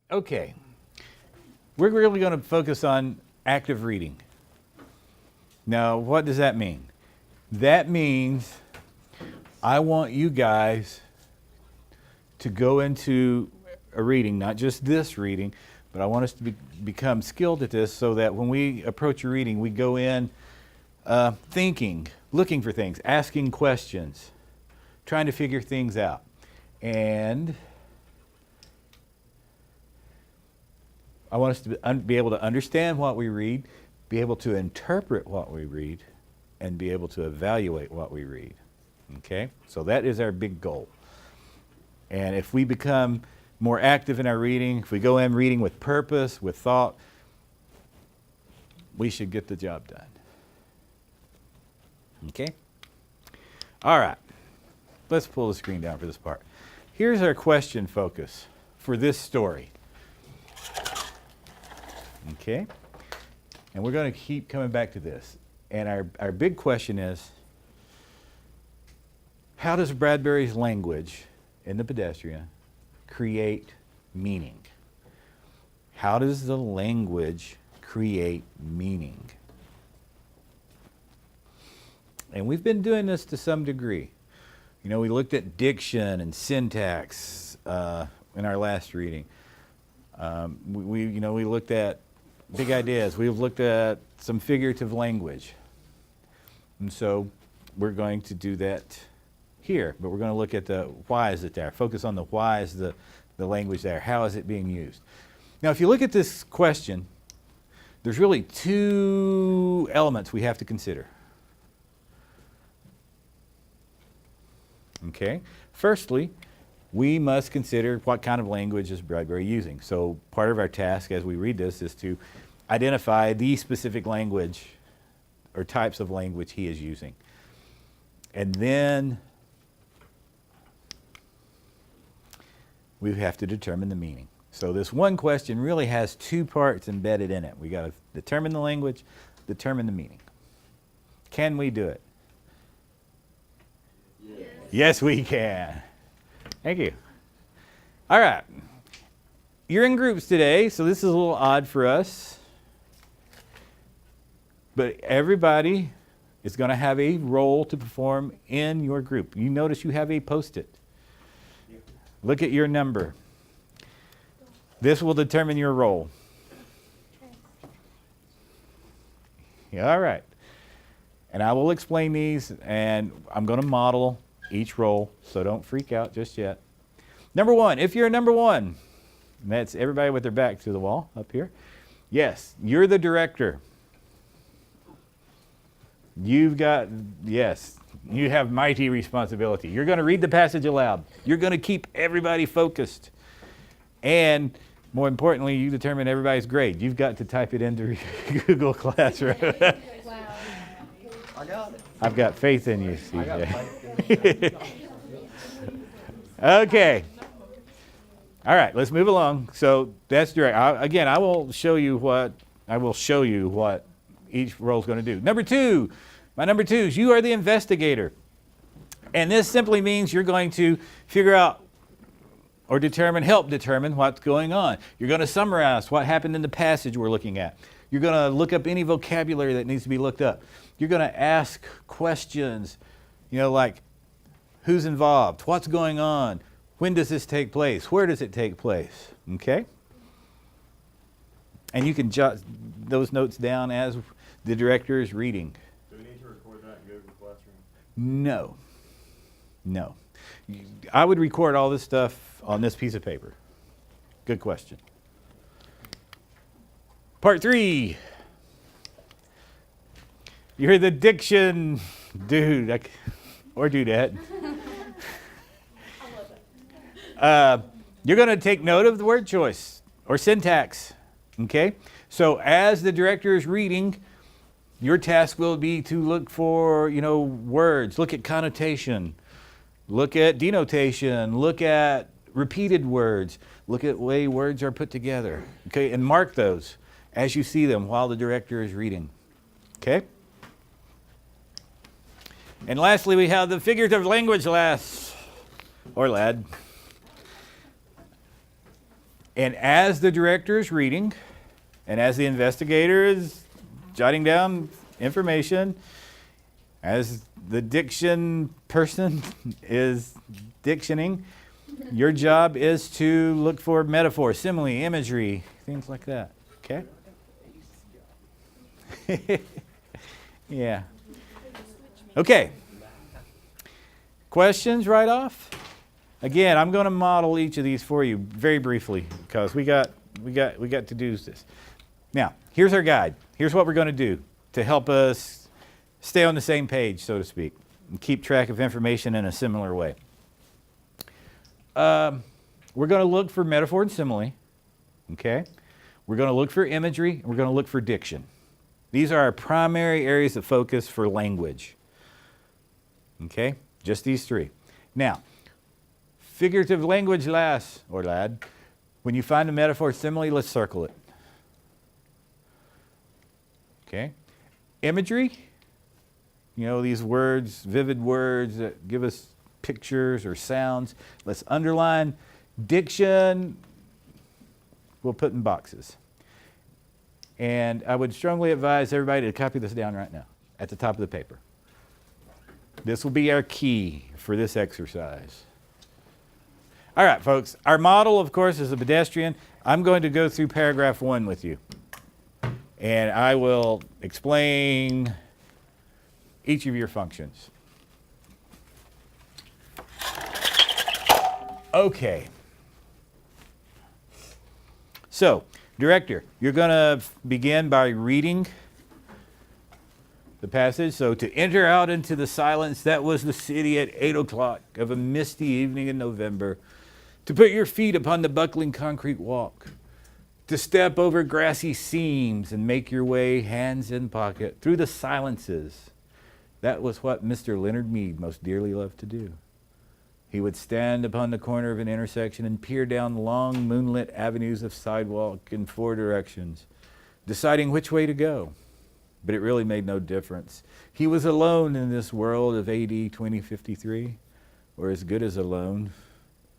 Okay, we're really going to focus on active reading. Now, what does that mean? That means I want you guys to go into a reading, not just this reading, but I want us to become skilled at this so that when we approach a reading, we go in thinking, looking for things, asking questions, trying to figure things out. And I want us to be able to understand what we read, be able to interpret what we read, and be able to evaluate what we read. Okay? So that is our big goal. And if we become more active in our reading, if we go in reading with purpose, with thought, we should get the job done. Okay? All right. Let's pull the screen down for this part. Here's our question focus for this story. Okay? And we're going to keep coming back to this. And our big question is, how does Bradbury's language in The Pedestrian create meaning? How does the language create meaning? And we've been doing this to some degree. You know, we looked at diction and syntax in our last reading. We looked at big ideas. We've looked at some figurative language. And so we're going to do that here, but we're going to look at the why is it there. Focus on the why is the language there. How is it being used? Now, if you look at this question, there's really two elements we have to consider. Okay? Firstly, we must consider what kind of language is Bradbury using. So part of our task as we read this is to identify the specific language or types of language he is using. And then we have to determine the meaning. So this one question really has two parts embedded in it. We got to determine the language, determine the meaning. Can we do it? Yes, we can. Thank you. All right. You're in groups today, so this is a little odd for us. But everybody is going to have a role to perform in your group. You notice you have a Post-it. Look at your number. This will determine your role. Yeah, all right. And I will explain these, and I'm going to model each role, so don't freak out just yet. Number one, if you're number one, and that's everybody with their back to the wall up here. Yes, you're the director. You have mighty responsibility. You're going to read the passage aloud. You're going to keep everybody focused. And more importantly, you determine everybody's grade. You've got to type it into Google Classroom. Wow. I got it. I've got faith in you, CJ. Okay. All right, let's move along. So that's direct. I will show you what each role is going to do. Number two, my number two is you are the investigator. And this simply means you're going to figure out or help determine what's going on. You're going to summarize what happened in the passage we're looking at. You're going to look up any vocabulary that needs to be looked up. You're going to ask questions, like who's involved, what's going on, when does this take place, where does it take place, okay? And you can jot those notes down as the director is reading. Do we need to record that in Google Classroom? No. I would record all this stuff on this piece of paper. Good question. Part 3. You're the diction dude, or dudette. You're going to take note of the word choice or syntax, okay? So as the director is reading, your task will be to look for, words, look at connotation, look at denotation, look at repeated words, look at the way words are put together, okay? And mark those as you see them while the director is reading, okay? And lastly, we have the figurative language lass, or lad. And as the director is reading, and as the investigator is jotting down information, as the diction person is dictioning, your job is to look for metaphor, simile, imagery, things like that. Okay? Yeah. Okay. Questions right off? Again, I'm going to model each of these for you very briefly because we got to do this. Now, here's our guide. Here's what we're going to do to help us stay on the same page, so to speak, and keep track of information in a similar way. We're going to look for metaphor and simile. Okay? We're going to look for imagery, and we're going to look for diction. These are our primary areas of focus for language. Okay? Just these three. Now, figurative language, lass or lad, when you find a metaphor or simile, let's circle it. Okay? Imagery, you know, these words, vivid words that give us pictures or sounds, let's underline. Diction, we'll put in boxes. And I would strongly advise everybody to copy this down right now at the top of the paper. This will be our key for this exercise. All right, folks. Our model, of course, is a pedestrian. I'm going to go through paragraph 1 with you. And I will explain each of your functions. Okay. So, director, you're going to begin by reading the passage. So, to enter out into the silence that was the city at 8 o'clock of a misty evening in November, to put your feet upon the buckling concrete walk, to step over grassy seams and make your way, hands in pocket, through the silences. That was what Mr. Leonard Mead most dearly loved to do. He would stand upon the corner of an intersection and peer down long moonlit avenues of sidewalk in 4 directions, deciding which way to go. But it really made no difference. He was alone in this world of AD 2053, or as good as alone.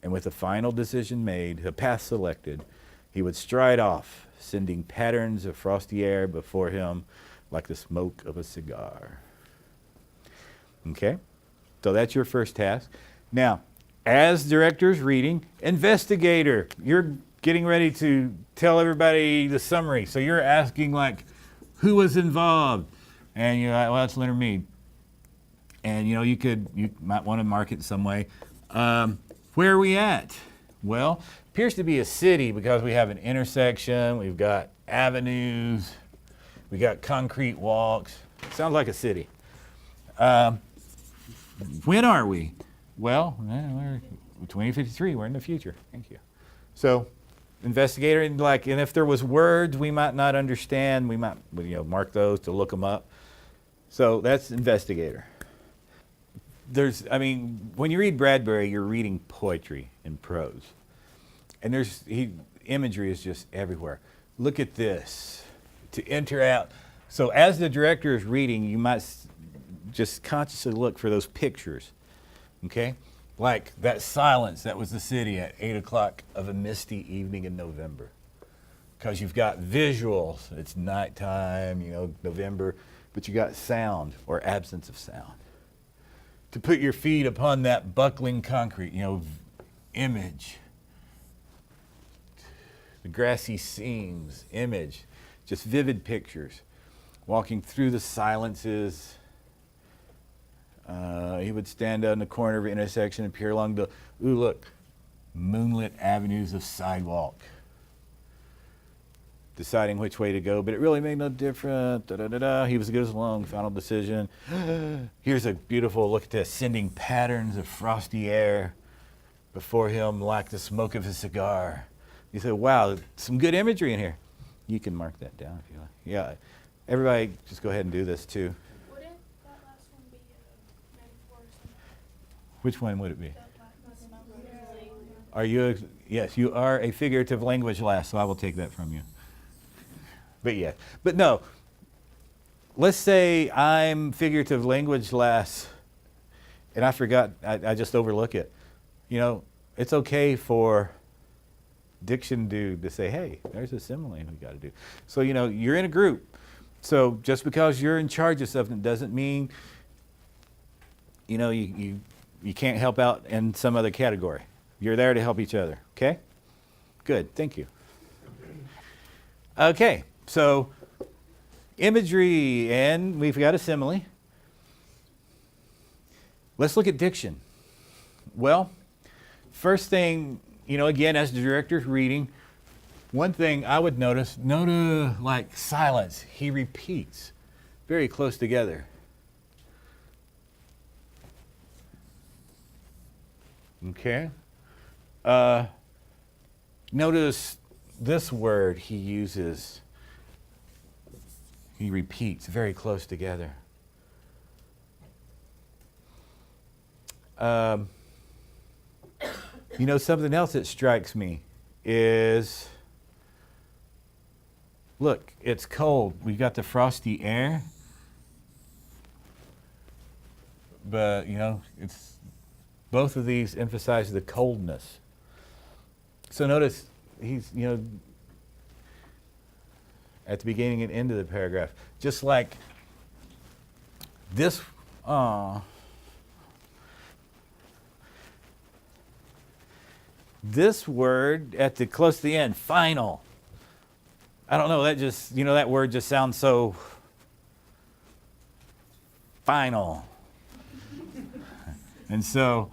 And with a final decision made, a path selected, he would stride off, sending patterns of frosty air before him like the smoke of a cigar. Okay? So that's your first task. Now, as director's reading, investigator, you're getting ready to tell everybody the summary. So you're asking, like, who was involved? And you're like, well, that's Leonard Mead. And, you know, you might want to mark it in some way. Where are we at? Well, appears to be a city because we have an intersection, we've got avenues, we got concrete walks. Sounds like a city. When are we? Well, we're 2053, we're in the future. Thank you. So, investigator, and if there was words we might not understand, we might mark those to look them up. So that's investigator. When you read Bradbury, you're reading poetry and prose. And imagery is just everywhere. Look at this. To enter out. So as the director is reading, you might just consciously look for those pictures. Okay? Like that silence that was the city at 8 o'clock of a misty evening in November. Because you've got visuals. It's nighttime, November. But you got sound or absence of sound. To put your feet upon that buckling concrete, image. The grassy seams, image. Just vivid pictures. Walking through the silences. He would stand on the corner of an intersection and peer along the, moonlit avenues of sidewalk. Deciding which way to go, but it really made no difference. He was as good as alone, final decision. Here's a beautiful look at this, sending patterns of frosty air before him like the smoke of his cigar. You say, wow, some good imagery in here. You can mark that down if you like. Yeah, everybody just go ahead and do this too. Wouldn't that last one be a metaphor or something? Which one would it be? That's Are you, yes, you are a figurative language lass, so I will take that from you. But no, let's say I'm figurative language lass, and I forgot, I just overlook it. It's okay for diction dude to say, hey, there's a simile we got to do. So, you're in a group. So just because you're in charge of something doesn't mean, you can't help out in some other category. You're there to help each other, okay? Good, thank you. Okay, so imagery, and we've got a simile. Let's look at diction. Well, first thing, again, as the director's reading, one thing I would notice like silence. He repeats very close together. Okay. Notice this word he uses. He repeats very close together. Something else that strikes me is, look, it's cold. We've got the frosty air. But, it's both of these emphasize the coldness. So notice he's, at the beginning and end of the paragraph, just like this, this word at the close to the end, final. I don't know, that just, that word just sounds so final. And so,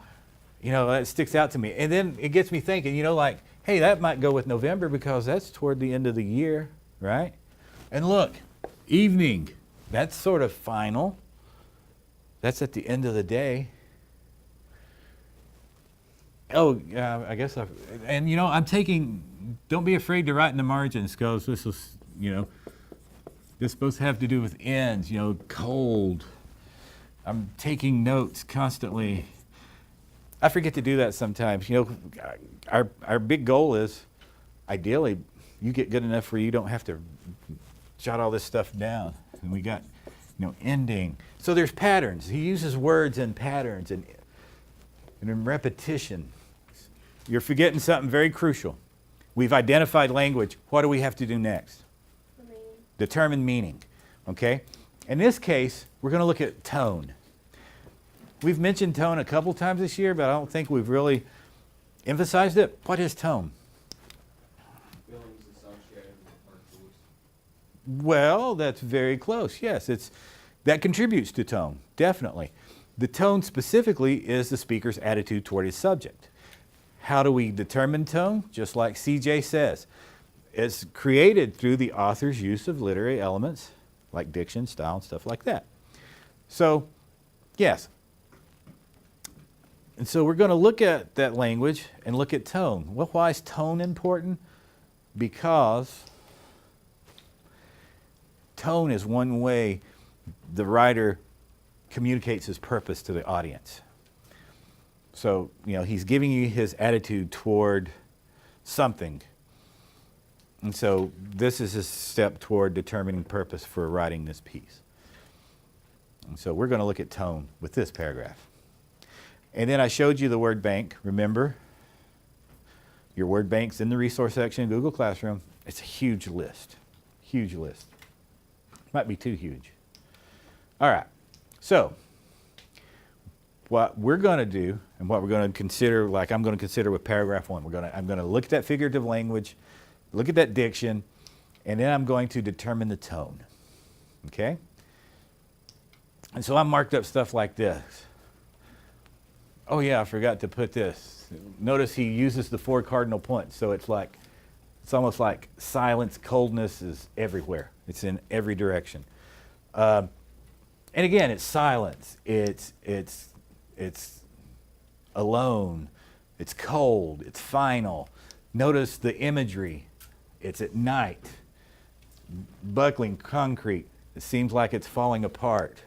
that sticks out to me. And then it gets me thinking, like, hey, that might go with November because that's toward the end of the year, right? And look, evening, that's sort of final. That's at the end of the day. Oh, I guess I'm taking, don't be afraid to write in the margins because this is, this supposed to have to do with ends, cold. I'm taking notes constantly. I forget to do that sometimes. Our big goal is, ideally, you get good enough where you don't have to jot all this stuff down. And we got, ending. So there's patterns. He uses words and patterns and in repetition. You're forgetting something very crucial. We've identified language. What do we have to do next? The meaning. Determine meaning. Okay? In this case, we're going to look at tone. We've mentioned tone a couple times this year, but I don't think we've really emphasized it. What is tone? Feelings associated with virtues. Well, that's very close. Yes, that contributes to tone, definitely. The tone specifically is the speaker's attitude toward his subject. How do we determine tone? Just like CJ says, it's created through the author's use of literary elements like diction, style, and stuff like that. So, yes. And so we're going to look at that language and look at tone. Well, why is tone important? Because tone is one way the writer communicates his purpose to the audience. So, he's giving you his attitude toward something. And so this is a step toward determining purpose for writing this piece. And so we're going to look at tone with this paragraph. And then I showed you the word bank. Remember, your word bank's in the resource section in Google Classroom. It's a huge list. Huge list. Might be too huge. All right. So what we're going to do and what we're going to consider, like I'm going to consider with paragraph 1, I'm going to look at that figurative language, look at that diction, and then I'm going to determine the tone. Okay? And so I marked up stuff like this. Oh yeah, I forgot to put this. Notice he uses the 4 cardinal points, so it's almost like silence, coldness is everywhere. It's in every direction. And again, it's silence. It's alone. It's cold. It's final. Notice the imagery. It's at night. Buckling concrete. It seems like it's falling apart.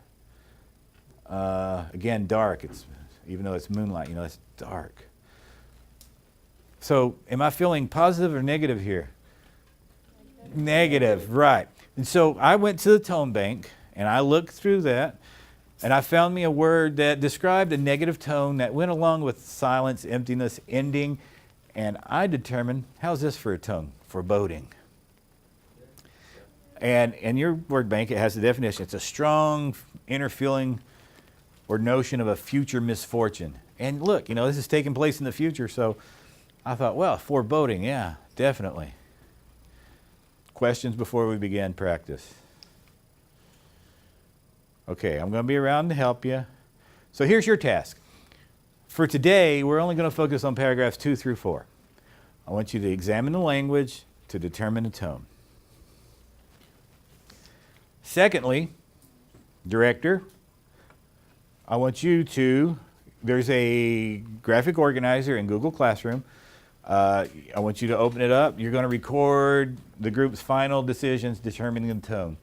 Again, dark. Even though it's moonlight, it's dark. So am I feeling positive or negative here? Negative, right. And so I went to the tone bank and I looked through that and I found me a word that described a negative tone that went along with silence, emptiness, ending, And I determined, how's this for a tone? Foreboding. And in your word bank, it has the definition. It's a strong inner feeling or notion of a future misfortune. And look, this is taking place in the future, so I thought, well, foreboding, yeah, definitely. Questions before we begin practice? Okay, I'm going to be around to help you. So here's your task. For today, we're only going to focus on paragraphs 2 through 4. I want you to examine the language to determine the tone. Secondly, director, I want you to, there's a graphic organizer in Google Classroom. I want you to open it up. You're going to record the group's final decisions determining the tone.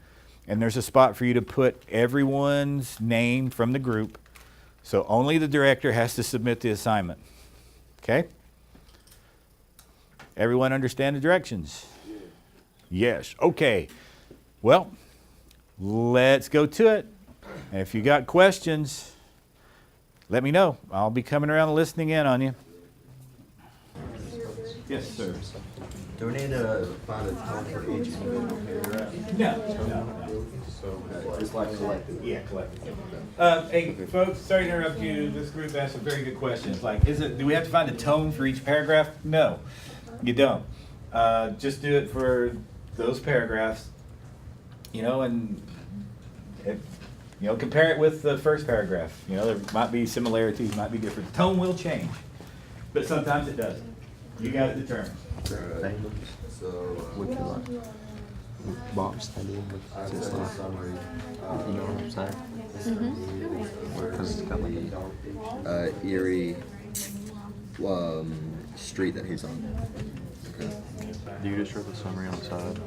And there's a spot for you to put everyone's name from the group. So only the director has to submit the assignment. Okay? Everyone understand the directions? Yes. Okay. Well, let's go to it. And if you got questions, let me know. I'll be coming around and listening in on you. Yes, sir. Do we need to find a tone for each individual paragraph? No. So, just like collective? Yeah, collective. Hey, folks, sorry to interrupt you. This group asked some very good questions. Like, do we have to find a tone for each paragraph? No, you don't. Just do it for those paragraphs, and compare it with the first paragraph. There might be similarities, might be different. The tone will change, but sometimes it doesn't. You got to determine. So, Would you like box that in with just like, summary. you know what I'm saying? Because it's got like Erie street that he's on. Okay. do you just write the summary on the side?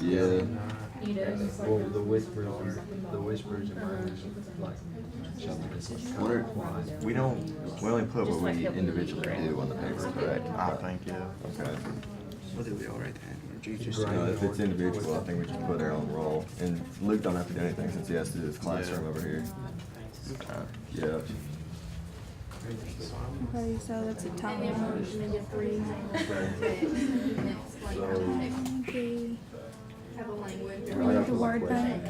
Yeah. Well, the whispers and murders, like, We only put what we individually do on the paper, correct? I think, yeah. Okay. What did we all write that? Or you just If it's individual, I think we just put our own role. And Luke don't have to do anything since he has to do his classroom over here. Okay. Yeah. Okay, so that's a time. The word bank.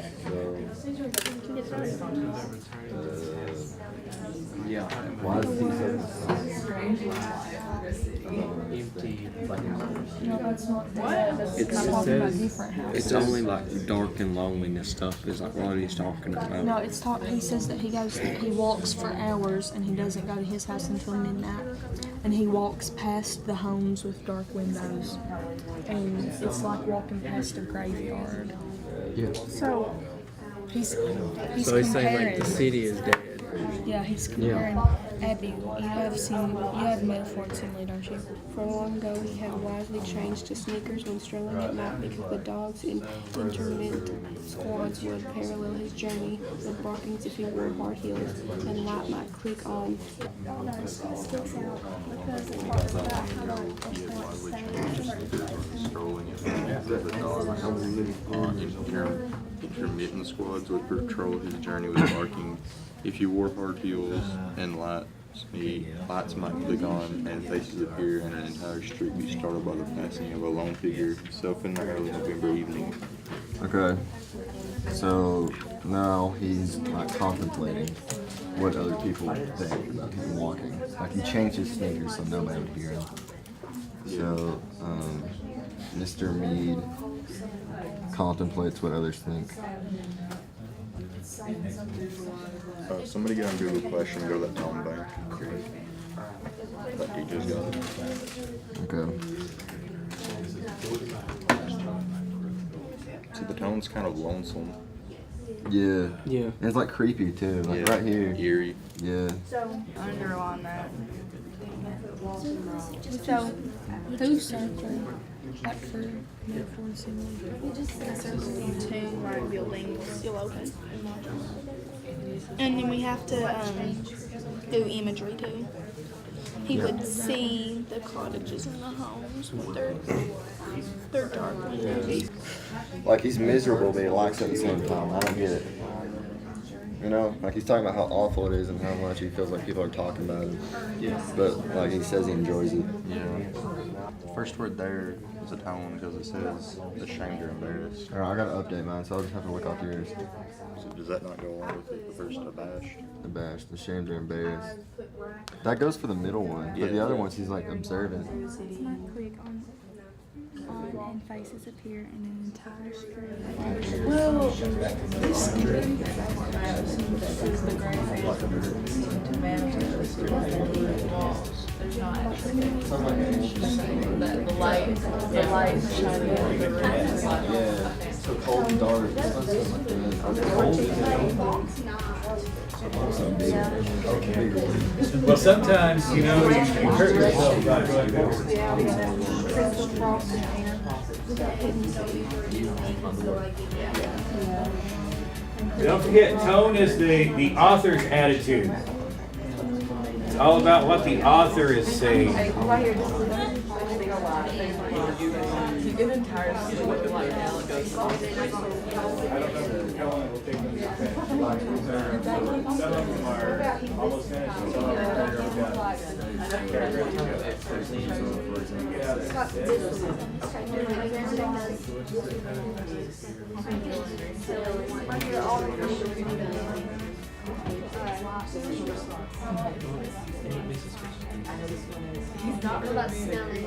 yeah, Why does he empty. No, that's not. It says it's only like dark and loneliness stuff is like what he's talking No, about. it's he says that he walks for hours and he doesn't go to his house until midnight. And he walks past the homes with dark windows. And it's like walking past a graveyard. Yeah. So he's So he's saying comparing. like the city is dead. Yeah, he's comparing. Abby, you have metaphor and simile, don't you? For long ago, he had wisely changed to sneakers when strolling at night because the dogs in intermittent squads would parallel his journey with barkings if he wore hard heels, and light might click on. Strolling the dog. Intermittent squads would patrol his journey with barking. If you wore hard heels and lights might click on and faces appear and an entire street be startled by the passing of a lone figure, self in the early November evening. Okay. So now he's like contemplating what other people think about him walking. Like he changed his sneakers so nobody would hear him. So Mr. Mead contemplates what others think. Somebody get on Google Classroom, go to that tone bank. That he just got. Okay. So the tone's kind of lonesome. Yeah. Yeah. And it's like creepy too. Like right here. Eerie. Yeah. So, underline that. So who's circling? Like for metaphor and simile? Circle 2, right buildings, you'll open. And then we have to do imagery too. He would see the cottages and the homes with their dark windows. Like he's miserable, but he likes it at the same time. I don't get it. You know, like he's talking about how awful it is and how much he feels like people are talking about him. Yeah. But like he says he enjoys it. Yeah. The first word there is a tone because it says ashamed or embarrassed. Alright, I gotta update mine, so I'll just have to look off yours. So does that not go along with it? The first abashed. Abashed, ashamed or embarrassed. That goes for the middle one, but the other ones he's like observant. Click on and faces appear in an entire street. Well, this is the the light shining. Yeah, so cold and dark. Well, sometimes, you know, you hurt yourself by doing this. Crystal frost and air. Don't forget, tone is the author's attitude. It's all about what the author is saying. You get entire sleep like now it goes I don't know if Helen will take into effect. Some of them are almost finished, and some of them He's not really about smelling.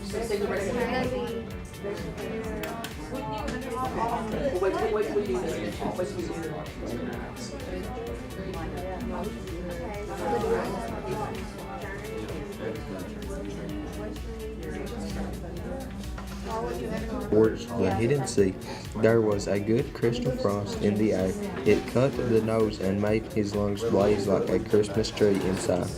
So say the rest of the wait till we do this. Wait till we do Towards the hidden sea, there was a good crystal frost in the air. It cut the nose and made his lungs blaze like a Christmas tree inside.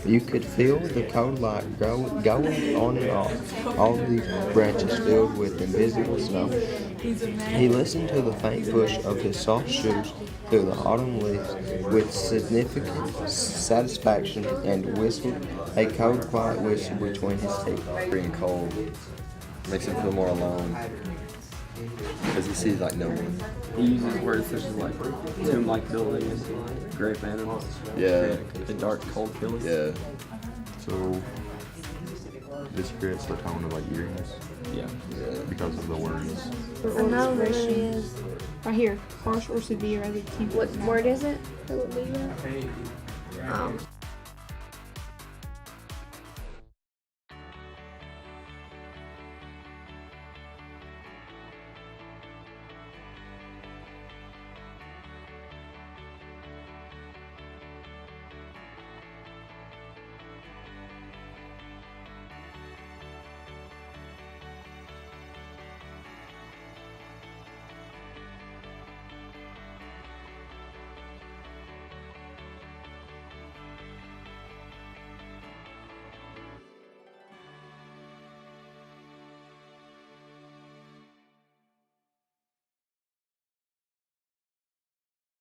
You could feel the cold light going on and off, all the branches filled with invisible snow. He listened to the faint push of his soft shoes through the autumn leaves with significant satisfaction and whistled a cold, quiet whistle between his teeth. Being cold makes him feel more alone because he sees like no one. He uses words such as like tomb-like buildings, gray phantoms, Yeah, a dark, cold feeling. yeah. So this creates the tone of like eeriness Yeah. because of the words. I know where it is. Right here, harsh or severe as a temper. What word is it? That would be that?